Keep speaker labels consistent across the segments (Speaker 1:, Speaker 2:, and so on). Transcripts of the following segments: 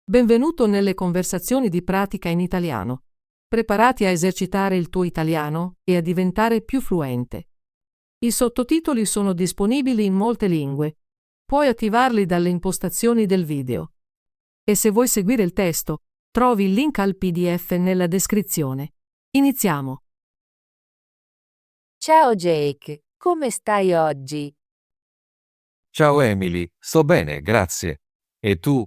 Speaker 1: Benvenuto nelle conversazioni di pratica in italiano. Preparati a esercitare il tuo italiano e a diventare più fluente. I sottotitoli sono disponibili in molte lingue. Puoi attivarli dalle impostazioni del video. E se vuoi seguire il testo, trovi il link al PDF nella descrizione. Iniziamo.
Speaker 2: Ciao Jake, come stai oggi?
Speaker 3: Ciao Emily, sto bene, grazie. E tu?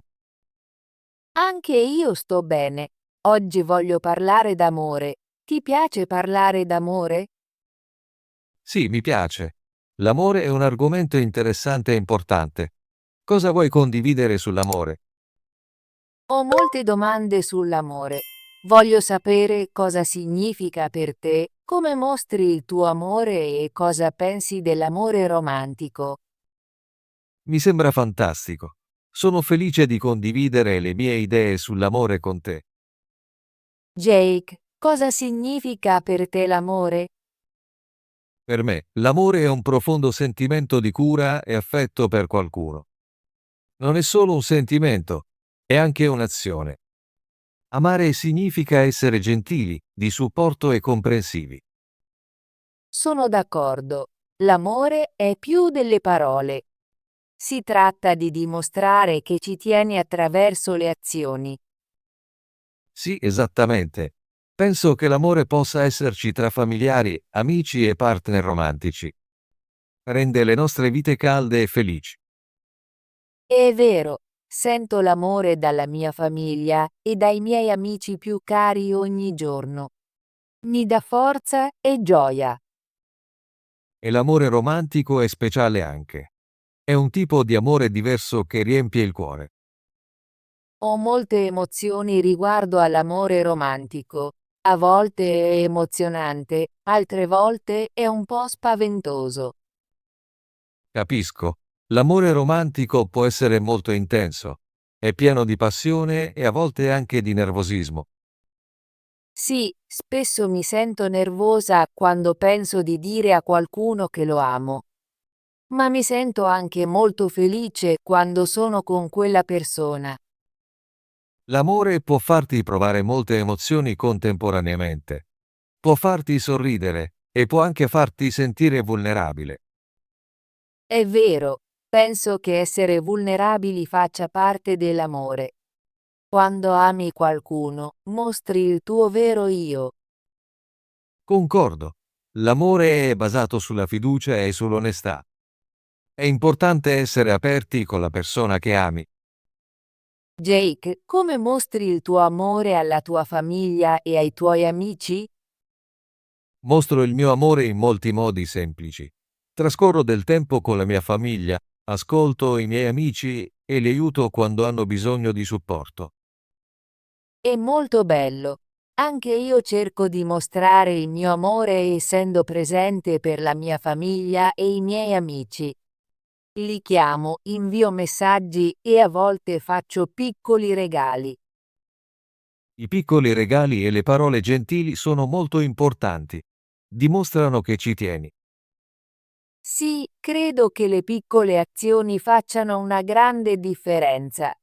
Speaker 2: Anche io sto bene. Oggi voglio parlare d'amore. Ti piace parlare d'amore?
Speaker 3: Sì, mi piace. L'amore è un argomento interessante e importante. Cosa vuoi condividere sull'amore?
Speaker 2: Ho molte domande sull'amore. Voglio sapere cosa significa per te, come mostri il tuo amore e cosa pensi dell'amore romantico.
Speaker 3: Mi sembra fantastico. Sono felice di condividere le mie idee sull'amore con te.
Speaker 2: Jake, cosa significa per te l'amore?
Speaker 3: Per me, l'amore è un profondo sentimento di cura e affetto per qualcuno. Non è solo un sentimento, è anche un'azione. Amare significa essere gentili, di supporto e comprensivi.
Speaker 2: Sono d'accordo. L'amore è più delle parole. Si tratta di dimostrare che ci tieni attraverso le azioni.
Speaker 3: Sì, esattamente. Penso che l'amore possa esserci tra familiari, amici e partner romantici. Rende le nostre vite calde e felici.
Speaker 2: È vero, sento l'amore dalla mia famiglia e dai miei amici più cari ogni giorno. Mi dà forza e gioia.
Speaker 3: E l'amore romantico è speciale anche. È un tipo di amore diverso che riempie il cuore.
Speaker 2: Ho molte emozioni riguardo all'amore romantico. A volte è emozionante, altre volte è un po' spaventoso.
Speaker 3: Capisco. L'amore romantico può essere molto intenso. È pieno di passione e a volte anche di nervosismo.
Speaker 2: Sì, spesso mi sento nervosa quando penso di dire a qualcuno che lo amo. Ma mi sento anche molto felice quando sono con quella persona.
Speaker 3: L'amore può farti provare molte emozioni contemporaneamente. Può farti sorridere e può anche farti sentire vulnerabile.
Speaker 2: È vero, penso che essere vulnerabili faccia parte dell'amore. Quando ami qualcuno, mostri il tuo vero io.
Speaker 3: Concordo. L'amore è basato sulla fiducia e sull'onestà. È importante essere aperti con la persona che ami.
Speaker 2: Jake, come mostri il tuo amore alla tua famiglia e ai tuoi amici?
Speaker 3: Mostro il mio amore in molti modi semplici. Trascorro del tempo con la mia famiglia, ascolto i miei amici e li aiuto quando hanno bisogno di supporto.
Speaker 2: È molto bello. Anche io cerco di mostrare il mio amore essendo presente per la mia famiglia e i miei amici. Li chiamo, invio messaggi e a volte faccio piccoli regali.
Speaker 3: I piccoli regali e le parole gentili sono molto importanti. Dimostrano che ci tieni.
Speaker 2: Sì, credo che le piccole azioni facciano una grande differenza.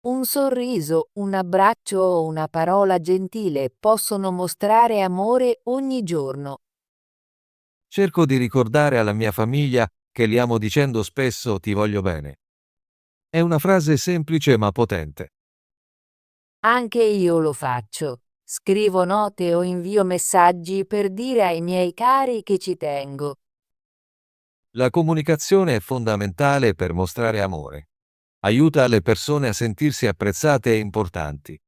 Speaker 2: Un sorriso, un abbraccio o una parola gentile possono mostrare amore ogni giorno.
Speaker 3: Cerco di ricordare alla mia famiglia che li amo dicendo spesso ti voglio bene. È una frase semplice ma potente.
Speaker 2: Anche io lo faccio. Scrivo note o invio messaggi per dire ai miei cari che ci tengo.
Speaker 3: La comunicazione è fondamentale per mostrare amore. Aiuta le persone a sentirsi apprezzate e importanti.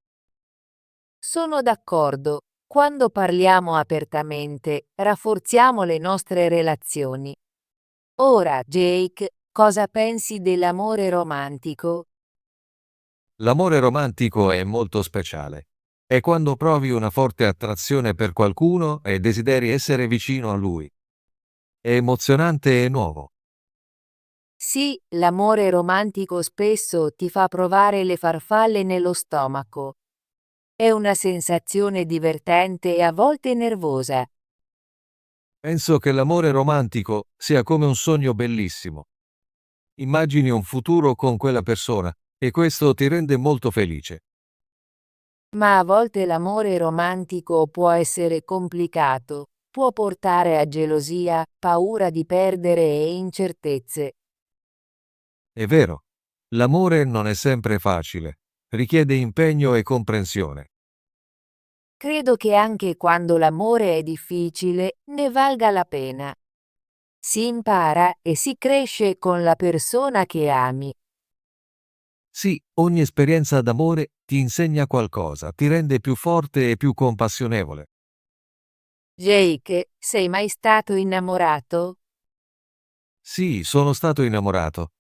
Speaker 2: Sono d'accordo. Quando parliamo apertamente, rafforziamo le nostre relazioni. Ora, Jake, cosa pensi dell'amore romantico?
Speaker 3: L'amore romantico è molto speciale. È quando provi una forte attrazione per qualcuno e desideri essere vicino a lui. È emozionante e nuovo.
Speaker 2: Sì, l'amore romantico spesso ti fa provare le farfalle nello stomaco. È una sensazione divertente e a volte nervosa.
Speaker 3: Penso che l'amore romantico sia come un sogno bellissimo. Immagini un futuro con quella persona e questo ti rende molto felice.
Speaker 2: Ma a volte l'amore romantico può essere complicato, può portare a gelosia, paura di perdere e incertezze.
Speaker 3: È vero, l'amore non è sempre facile, richiede impegno e comprensione.
Speaker 2: Credo che anche quando l'amore è difficile, ne valga la pena. Si impara e si cresce con la persona che ami.
Speaker 3: Sì, ogni esperienza d'amore ti insegna qualcosa, ti rende più forte e più compassionevole.
Speaker 2: Jake, sei mai stato innamorato?
Speaker 3: Sì, sono stato innamorato.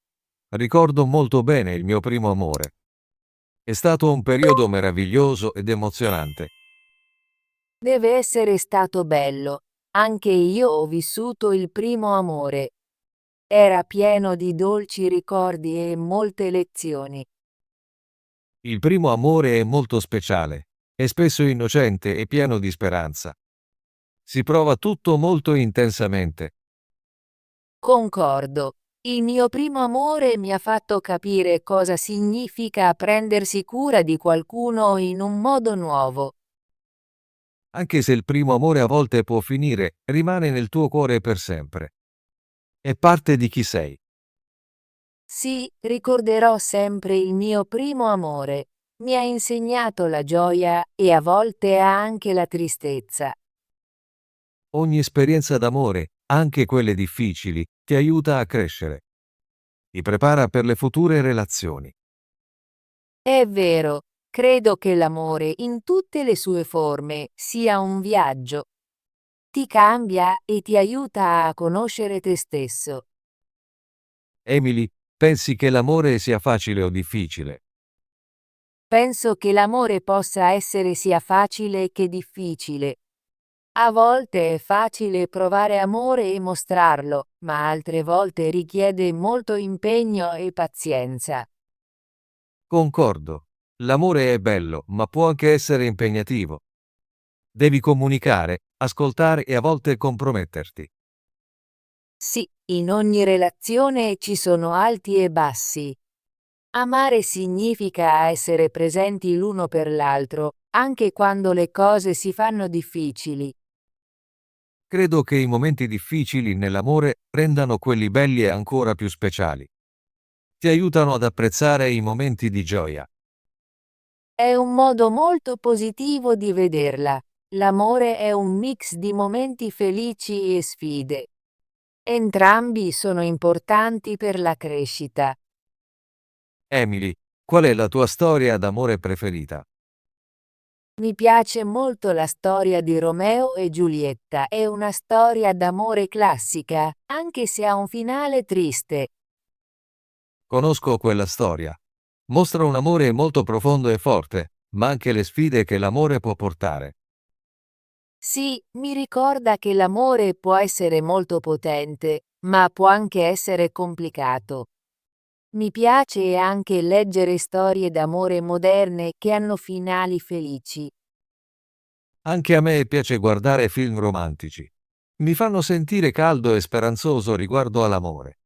Speaker 3: Ricordo molto bene il mio primo amore. È stato un periodo meraviglioso ed emozionante.
Speaker 2: Deve essere stato bello. Anche io ho vissuto il primo amore. Era pieno di dolci ricordi e molte lezioni.
Speaker 3: Il primo amore è molto speciale, è spesso innocente e pieno di speranza. Si prova tutto molto intensamente.
Speaker 2: Concordo. Il mio primo amore mi ha fatto capire cosa significa prendersi cura di qualcuno in un modo nuovo.
Speaker 3: Anche se il primo amore a volte può finire, rimane nel tuo cuore per sempre. È parte di chi sei.
Speaker 2: Sì, ricorderò sempre il mio primo amore. Mi ha insegnato la gioia e a volte anche la tristezza.
Speaker 3: Ogni esperienza d'amore, anche quelle difficili, ti aiuta a crescere. Ti prepara per le future relazioni.
Speaker 2: È vero, credo che l'amore in tutte le sue forme sia un viaggio. Ti cambia e ti aiuta a conoscere te stesso.
Speaker 3: Emily, pensi che l'amore sia facile o difficile?
Speaker 2: Penso che l'amore possa essere sia facile che difficile. A volte è facile provare amore e mostrarlo, ma altre volte richiede molto impegno e pazienza.
Speaker 3: Concordo. L'amore è bello, ma può anche essere impegnativo. Devi comunicare, ascoltare e a volte comprometterti.
Speaker 2: Sì, in ogni relazione ci sono alti e bassi. Amare significa essere presenti l'uno per l'altro, anche quando le cose si fanno difficili.
Speaker 3: Credo che i momenti difficili nell'amore rendano quelli belli ancora più speciali. Ti aiutano ad apprezzare i momenti di gioia.
Speaker 2: È un modo molto positivo di vederla. L'amore è un mix di momenti felici e sfide. Entrambi sono importanti per la crescita.
Speaker 3: Emily, qual è la tua storia d'amore preferita?
Speaker 2: Mi piace molto la storia di Romeo e Giulietta, è una storia d'amore classica, anche se ha un finale triste.
Speaker 3: Conosco quella storia. Mostra un amore molto profondo e forte, ma anche le sfide che l'amore può portare.
Speaker 2: Sì, mi ricorda che l'amore può essere molto potente, ma può anche essere complicato. Mi piace anche leggere storie d'amore moderne che hanno finali felici.
Speaker 3: Anche a me piace guardare film romantici. Mi fanno sentire caldo e speranzoso riguardo all'amore.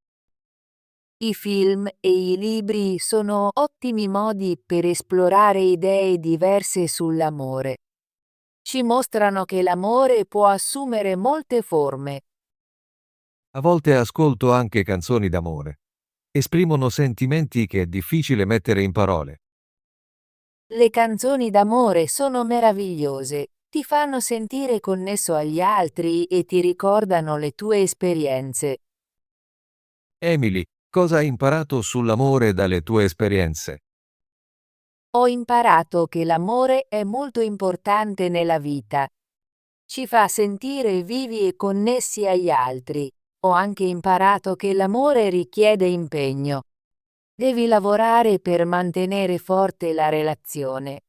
Speaker 2: I film e i libri sono ottimi modi per esplorare idee diverse sull'amore. Ci mostrano che l'amore può assumere molte forme.
Speaker 3: A volte ascolto anche canzoni d'amore. Esprimono sentimenti che è difficile mettere in parole.
Speaker 2: Le canzoni d'amore sono meravigliose, ti fanno sentire connesso agli altri e ti ricordano le tue esperienze.
Speaker 3: Emily, cosa hai imparato sull'amore dalle tue esperienze?
Speaker 2: Ho imparato che l'amore è molto importante nella vita. Ci fa sentire vivi e connessi agli altri. Ho anche imparato che l'amore richiede impegno. Devi lavorare per mantenere forte la relazione.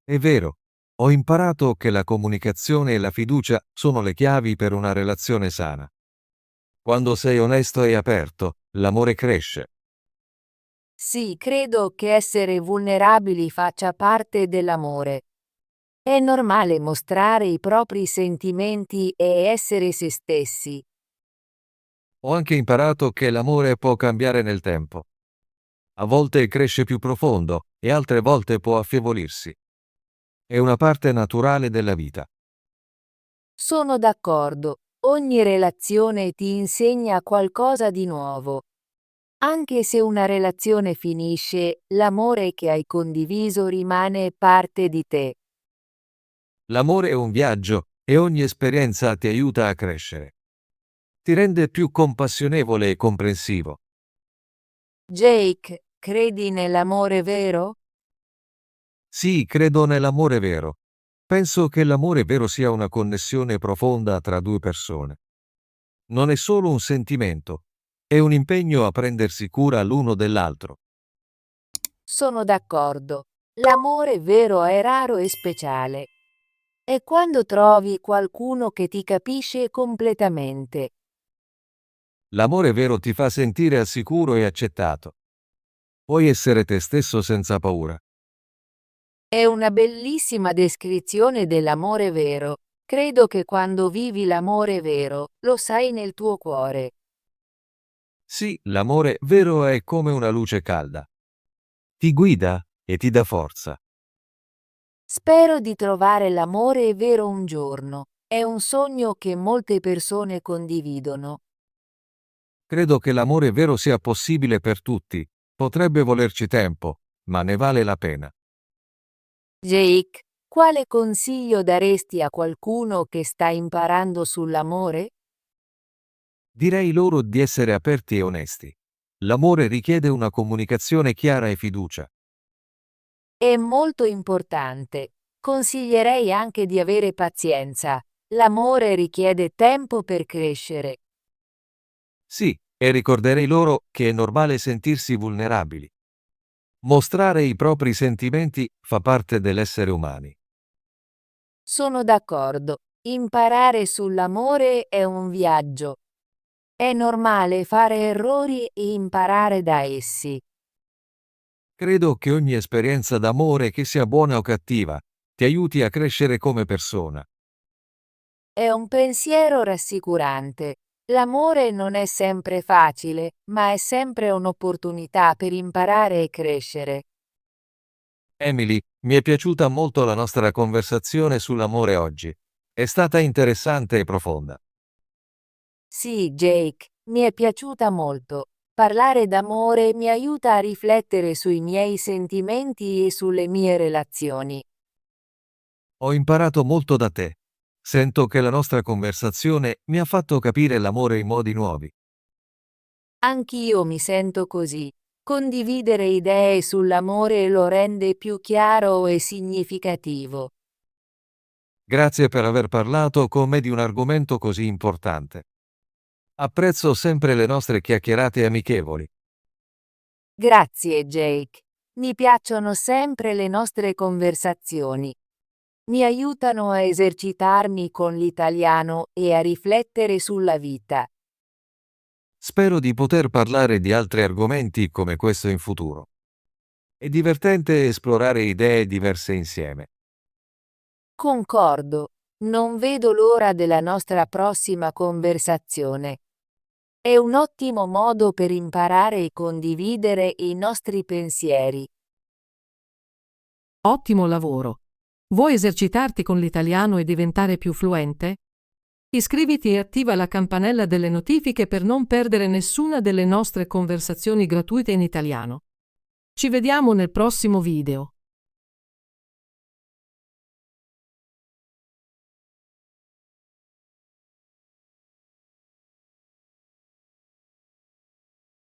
Speaker 3: È vero, ho imparato che la comunicazione e la fiducia sono le chiavi per una relazione sana. Quando sei onesto e aperto, l'amore cresce.
Speaker 2: Sì, credo che essere vulnerabili faccia parte dell'amore. È normale mostrare i propri sentimenti e essere se stessi.
Speaker 3: Ho anche imparato che l'amore può cambiare nel tempo. A volte cresce più profondo e altre volte può affievolirsi. È una parte naturale della vita.
Speaker 2: Sono d'accordo. Ogni relazione ti insegna qualcosa di nuovo. Anche se una relazione finisce, l'amore che hai condiviso rimane parte di te.
Speaker 3: L'amore è un viaggio e ogni esperienza ti aiuta a crescere. Ti rende più compassionevole e comprensivo.
Speaker 2: Jake, credi nell'amore vero?
Speaker 3: Sì, credo nell'amore vero. Penso che l'amore vero sia una connessione profonda tra due persone. Non è solo un sentimento, è un impegno a prendersi cura l'uno dell'altro.
Speaker 2: Sono d'accordo. L'amore vero è raro e speciale. È quando trovi qualcuno che ti capisce completamente.
Speaker 3: L'amore vero ti fa sentire al sicuro e accettato. Puoi essere te stesso senza paura.
Speaker 2: È una bellissima descrizione dell'amore vero. Credo che quando vivi l'amore vero, lo sai nel tuo cuore.
Speaker 3: Sì, l'amore vero è come una luce calda. Ti guida e ti dà forza.
Speaker 2: Spero di trovare l'amore vero un giorno. È un sogno che molte persone condividono.
Speaker 3: Credo che l'amore vero sia possibile per tutti. Potrebbe volerci tempo, ma ne vale la pena.
Speaker 2: Jake, quale consiglio daresti a qualcuno che sta imparando sull'amore?
Speaker 3: Direi loro di essere aperti e onesti. L'amore richiede una comunicazione chiara e fiducia.
Speaker 2: È molto importante. Consiglierei anche di avere pazienza. L'amore richiede tempo per crescere.
Speaker 3: Sì, e ricorderei loro che è normale sentirsi vulnerabili. Mostrare i propri sentimenti fa parte dell'essere umani.
Speaker 2: Sono d'accordo. Imparare sull'amore è un viaggio. È normale fare errori e imparare da essi.
Speaker 3: Credo che ogni esperienza d'amore, che sia buona o cattiva, ti aiuti a crescere come persona.
Speaker 2: È un pensiero rassicurante. L'amore non è sempre facile, ma è sempre un'opportunità per imparare e crescere.
Speaker 3: Emily, mi è piaciuta molto la nostra conversazione sull'amore oggi. È stata interessante e profonda.
Speaker 2: Sì, Jake, mi è piaciuta molto. Parlare d'amore mi aiuta a riflettere sui miei sentimenti e sulle mie relazioni.
Speaker 3: Ho imparato molto da te. Sento che la nostra conversazione mi ha fatto capire l'amore in modi nuovi.
Speaker 2: Anch'io mi sento così. Condividere idee sull'amore lo rende più chiaro e significativo.
Speaker 3: Grazie per aver parlato con me di un argomento così importante. Apprezzo sempre le nostre chiacchierate amichevoli.
Speaker 2: Grazie, Jake. Mi piacciono sempre le nostre conversazioni. Mi aiutano a esercitarmi con l'italiano e a riflettere sulla vita.
Speaker 3: Spero di poter parlare di altri argomenti come questo in futuro. È divertente esplorare idee diverse insieme.
Speaker 2: Concordo. Non vedo l'ora della nostra prossima conversazione. È un ottimo modo per imparare e condividere i nostri pensieri.
Speaker 1: Ottimo lavoro! Vuoi esercitarti con l'italiano e diventare più fluente? Iscriviti e attiva la campanella delle notifiche per non perdere nessuna delle nostre conversazioni gratuite in italiano. Ci vediamo nel prossimo video.